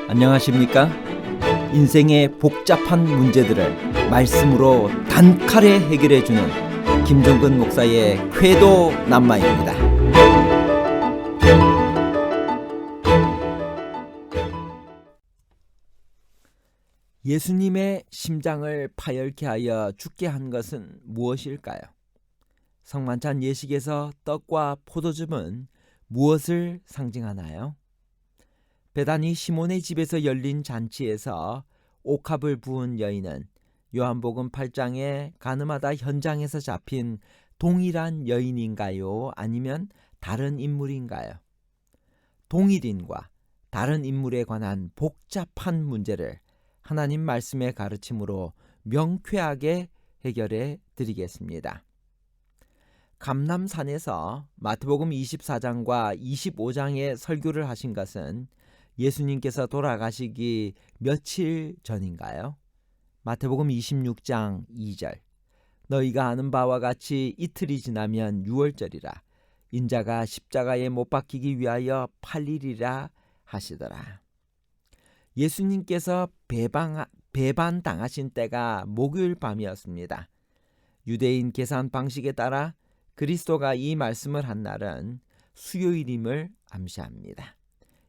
안녕하십니까? 인생의 복잡한 문제들을 말씀으로 단칼에 해결해주는 김종근 목사의 쾌도 남마입니다. 예수님의 심장을 파열케 하여 죽게 한 것은 무엇일까요? 성만찬 예식에서 떡과 포도즙은 무엇을 상징하나요? 베다니 시몬의 집에서 열린 잔치에서 옥합을 부은 여인은 요한복음 8장의 가늠하다 현장에서 잡힌 동일한 여인인가요? 아니면 다른 인물인가요? 동일인과 다른 인물에 관한 복잡한 문제를 하나님 말씀의 가르침으로 명쾌하게 해결해 드리겠습니다. 감람산에서 마태복음 24장과 25장의 설교를 하신 것은 예수님께서 돌아가시기 며칠 전인가요? 마태복음 26장 2절 너희가 아는 바와 같이 이틀이 지나면 유월절이라 인자가 십자가에 못 박히기 위하여 팔리리라 하시더라. 예수님께서 배반당하신 때가 목요일 밤이었습니다. 유대인 계산 방식에 따라 그리스도가 이 말씀을 한 날은 수요일임을 암시합니다.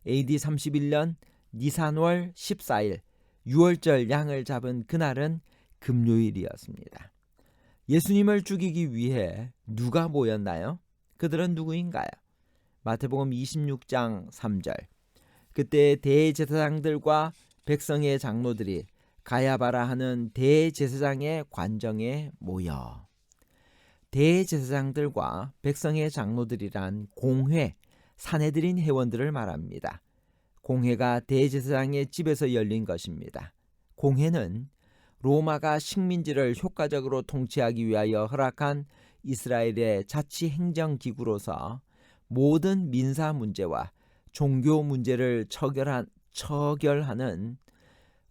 AD 31년 니산월 14일 유월절 양을 잡은 그날은 금요일이었습니다. 예수님을 죽이기 위해 누가 모였나요? 그들은 누구인가요? 마태복음 26장 3절 그때 대제사장들과 백성의 장로들이 가야바라 하는 대제사장의 관정에 모여 대제사장들과 백성의 장로들이란 공회, 산헤드린 회원들을 말합니다. 공회가 대제사장의 집에서 열린 것입니다. 공회는 로마가 식민지를 효과적으로 통치하기 위하여 허락한 이스라엘의 자치행정기구로서 모든 민사 문제와 종교 문제를 처결하는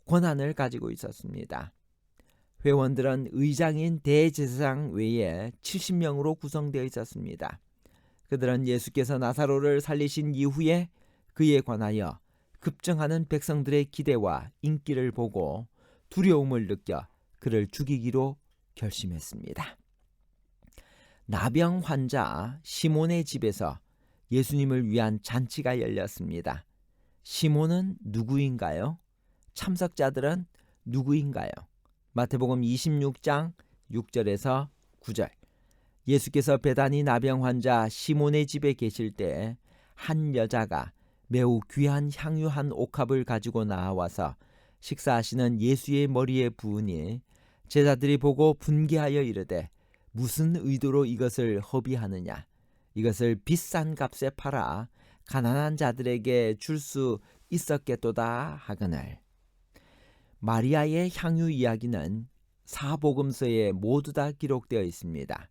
권한을 가지고 있었습니다. 회원들은 의장인 대제사장 외에 70명으로 구성되어 있었습니다. 그들은 예수께서 나사로를 살리신 이후에 그에 관하여 급증하는 백성들의 기대와 인기를 보고 두려움을 느껴 그를 죽이기로 결심했습니다. 나병 환자 시몬의 집에서 예수님을 위한 잔치가 열렸습니다. 시몬은 누구인가요? 참석자들은 누구인가요? 마태복음 26장 6절에서 9절 예수께서 베다니 나병 환자 시몬의 집에 계실 때 한 여자가 매우 귀한 향유 한 옥합을 가지고 나와서 식사하시는 예수의 머리에 부으니 제자들이 보고 분개하여 이르되 무슨 의도로 이것을 허비하느냐 이것을 비싼 값에 팔아 가난한 자들에게 줄 수 있었겠도다 하거늘. 마리아의 향유 이야기는 사복음서에 모두 다 기록되어 있습니다.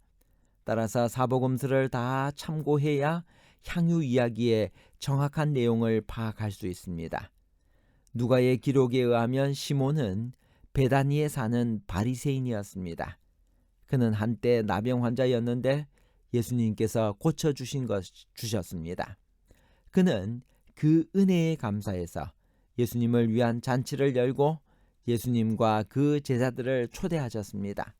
따라서 사복음서를 다 참고해야 향유 이야기의 정확한 내용을 파악할 수 있습니다. 누가의 기록에 의하면 시몬은 베다니에 사는 바리새인이었습니다. 그는 한때 나병 환자였는데 예수님께서 고쳐주셨습니다. 그는 그 은혜에 감사해서 예수님을 위한 잔치를 열고 예수님과 그 제자들을 초대하셨습니다.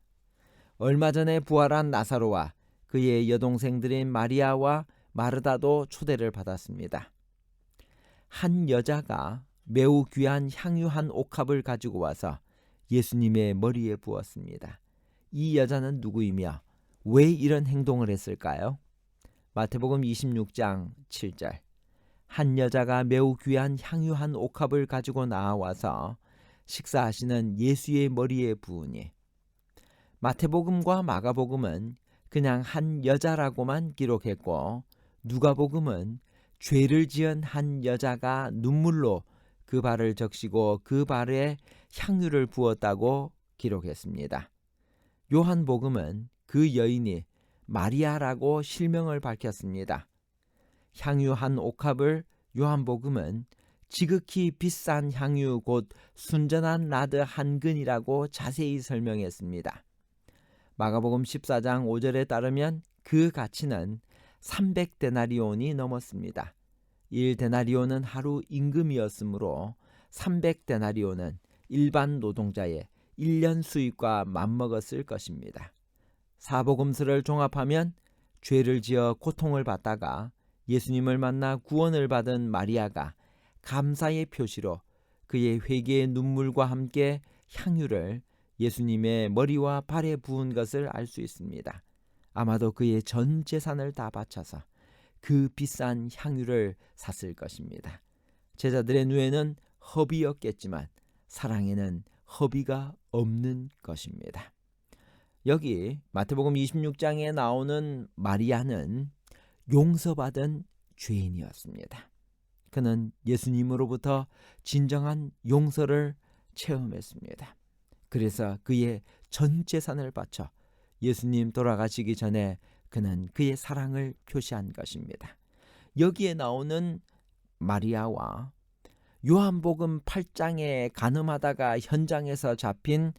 얼마 전에 부활한 나사로와 그의 여동생들인 마리아와 마르다도 초대를 받았습니다. 한 여자가 매우 귀한 향유 한 옥합을 가지고 와서 예수님의 머리에 부었습니다. 이 여자는 누구이며 왜 이런 행동을 했을까요? 마태복음 26장 7절 한 여자가 매우 귀한 향유 한 옥합을 가지고 나와서 식사하시는 예수의 머리에 부으니 마태복음과 마가복음은 그냥 한 여자라고만 기록했고 누가복음은 죄를 지은 한 여자가 눈물로 그 발을 적시고 그 발에 향유를 부었다고 기록했습니다. 요한복음은 그 여인이 마리아라고 실명을 밝혔습니다. 향유 한 옥합을 요한복음은 지극히 비싼 향유 곧 순전한 나드 한 근이라고 자세히 설명했습니다. 마가복음 14장 5절에 따르면 그 가치는 300데나리온이 넘었습니다. 1데나리온은 하루 임금이었으므로 300데나리온은 일반 노동자의 1년 수입과 맞먹었을 것입니다. 사복음서를 종합하면 죄를 지어 고통을 받다가 예수님을 만나 구원을 받은 마리아가 감사의 표시로 그의 회개의 눈물과 함께 향유를 예수님의 머리와 발에 부은 것을 알 수 있습니다. 아마도 그의 전 재산을 다 바쳐서 그 비싼 향유를 샀을 것입니다. 제자들의 눈에는 허비였겠지만 사랑에는 허비가 없는 것입니다. 여기 마태복음 26장에 나오는 마리아는 용서받은 죄인이었습니다. 그는 예수님으로부터 진정한 용서를 체험했습니다. 그래서 그의 전 재산을 바쳐 예수님 돌아가시기 전에 그는 그의 사랑을 표시한 것입니다. 여기에 나오는 마리아와 요한복음 8장에 간음하다가 현장에서 잡힌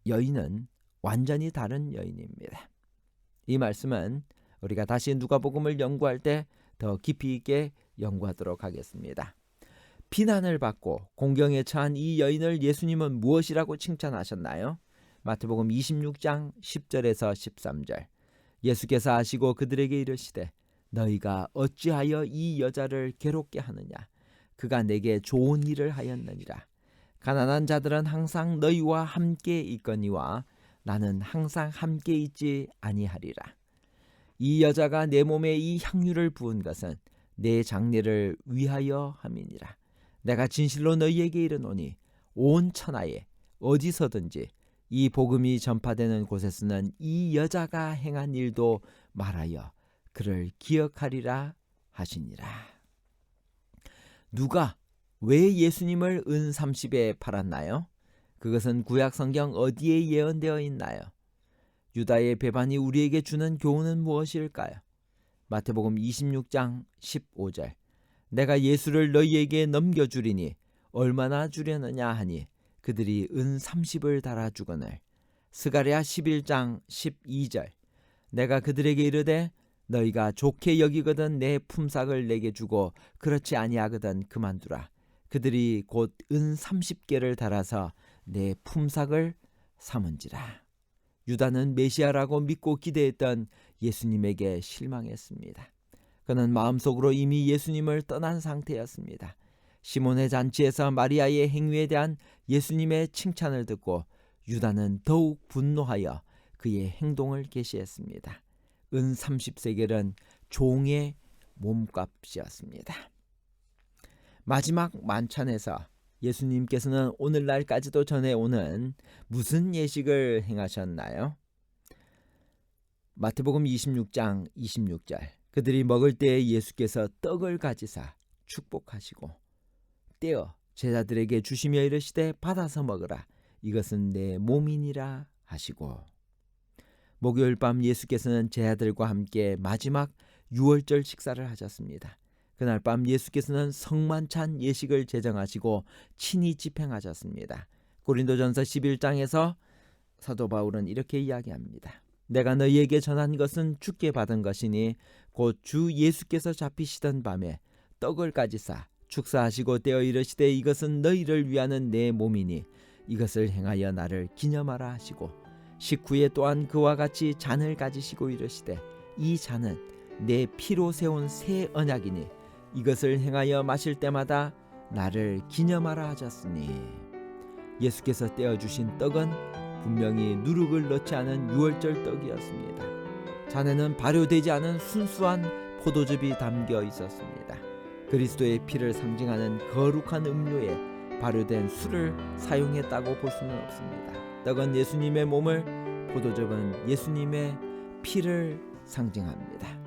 여인은 완전히 다른 여인입니다. 이 말씀은 우리가 다시 누가복음을 연구할 때 더 깊이 있게 연구하도록 하겠습니다. 비난을 받고 공경에 처한 이 여인을 예수님은 무엇이라고 칭찬하셨나요? 마태복음 26장 10절에서 13절. 예수께서 아시고 그들에게 이르시되 너희가 어찌하여 이 여자를 괴롭게 하느냐? 그가 내게 좋은 일을 하였느니라. 가난한 자들은 항상 너희와 함께 있거니와 나는 항상 함께 있지 아니하리라. 이 여자가 내 몸에 이 향유를 부은 것은 내 장례를 위하여 함이니라. 내가 진실로 너희에게 이르노니 온 천하에 어디서든지 이 복음이 전파되는 곳에서는 이 여자가 행한 일도 말하여 그를 기억하리라 하시니라. 누가 왜 예수님을 은 30에 팔았나요? 그것은 구약 성경 어디에 예언되어 있나요? 유다의 배반이 우리에게 주는 교훈은 무엇일까요? 마태복음 26장 15절. 내가 예수를 너희에게 넘겨주리니 얼마나 주려느냐 하니 그들이 은 30을 달아주거늘. 스가랴 11장 12절. 내가 그들에게 이르되 너희가 좋게 여기거든 내 품삯을 내게 주고 그렇지 아니하거든 그만두라. 그들이 곧 은 30개를 달아서 내 품삯을 삼은지라. 유다는 메시아라고 믿고 기대했던 예수님에게 실망했습니다. 그는 마음속으로 이미 예수님을 떠난 상태였습니다. 시몬의 잔치에서 마리아의 행위에 대한 예수님의 칭찬을 듣고 유다는 더욱 분노하여 그의 행동을 계시했습니다. 은 30세겔은 종의 몸값이었습니다. 마지막 만찬에서 예수님께서는 오늘날까지도 전해오는 무슨 예식을 행하셨나요? 마태복음 26장 26절. 그들이 먹을 때에 예수께서 떡을 가지사 축복하시고 떼어 제자들에게 주시며 이르시되 받아서 먹으라. 이것은 내 몸이니라 하시고. 목요일 밤 예수께서는 제자들과 함께 마지막 유월절 식사를 하셨습니다. 그날 밤 예수께서는 성만찬 예식을 제정하시고 친히 집행하셨습니다. 고린도전서 11장에서 사도 바울은 이렇게 이야기합니다. 내가 너희에게 전한 것은 주께 받은 것이니 곧 주 예수께서 잡히시던 밤에 떡을 가지사 축사하시고 떼어 이르시되 이것은 너희를 위하는 내 몸이니 이것을 행하여 나를 기념하라 하시고 식후에 또한 그와 같이 잔을 가지시고 이르시되 이 잔은 내 피로 세운 새 언약이니 이것을 행하여 마실 때마다 나를 기념하라 하셨으니. 예수께서 떼어주신 떡은 분명히 누룩을 넣지 않은 유월절 떡이었습니다. 잔에는 발효되지 않은 순수한 포도즙이 담겨 있었습니다. 그리스도의 피를 상징하는 거룩한 음료에 발효된 술을 사용했다고 볼 수는 없습니다. 떡은 예수님의 몸을, 포도즙은 예수님의 피를 상징합니다.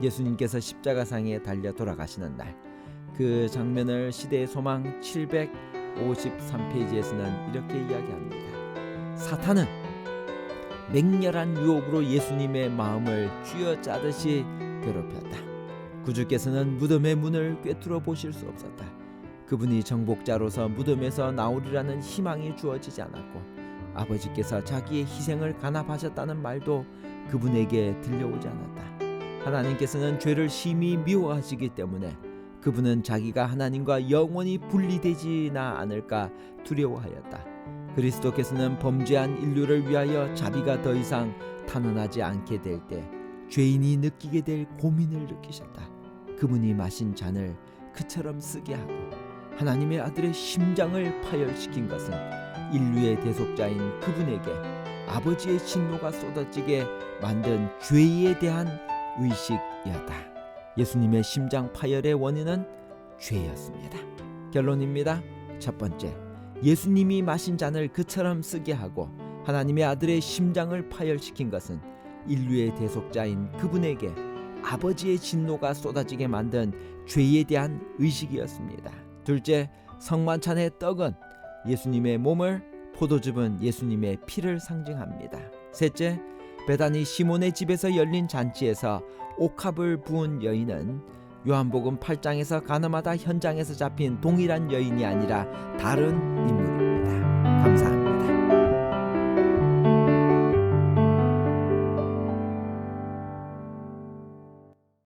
예수님께서 십자가상에 달려 돌아가시는 날, 그 장면을 시대의 소망 753페이지에서는 이렇게 이야기합니다. 사탄은 맹렬한 유혹으로 예수님의 마음을 쥐어짜듯이 괴롭혔다. 구주께서는 무덤의 문을 꿰뚫어 보실 수 없었다. 그분이 정복자로서 무덤에서 나오리라는 희망이 주어지지 않았고 아버지께서 자기의 희생을 간합하셨다는 말도 그분에게 들려오지 않았다. 하나님께서는 죄를 심히 미워하시기 때문에 그분은 자기가 하나님과 영원히 분리되지나 않을까 두려워하였다. 그리스도께서는 범죄한 인류를 위하여 자비가 더 이상 탄원하지 않게 될 때 죄인이 느끼게 될 고민을 느끼셨다. 그분이 마신 잔을 그처럼 쓰게 하고 하나님의 아들의 심장을 파열시킨 것은 인류의 대속자인 그분에게 아버지의 진노가 쏟아지게 만든 죄에 대한 의식이었다. 예수님의 심장 파열의 원인은 죄였습니다. 결론입니다. 첫 번째, 예수님이 마신 잔을 그처럼 쓰게 하고 하나님의 아들의 심장을 파열시킨 것은 인류의 대속자인 그분에게 아버지의 진노가 쏟아지게 만든 죄에 대한 의식이었습니다. 둘째, 성만찬의 떡은 예수님의 몸을, 포도즙은 예수님의 피를 상징합니다. 셋째, 베다니 시몬의 집에서 열린 잔치에서 옥합을 부은 여인은 요한복음 8장에서 가늠하다 현장에서 잡힌 동일한 여인이 아니라 다른 인물입니다. 감사합니다.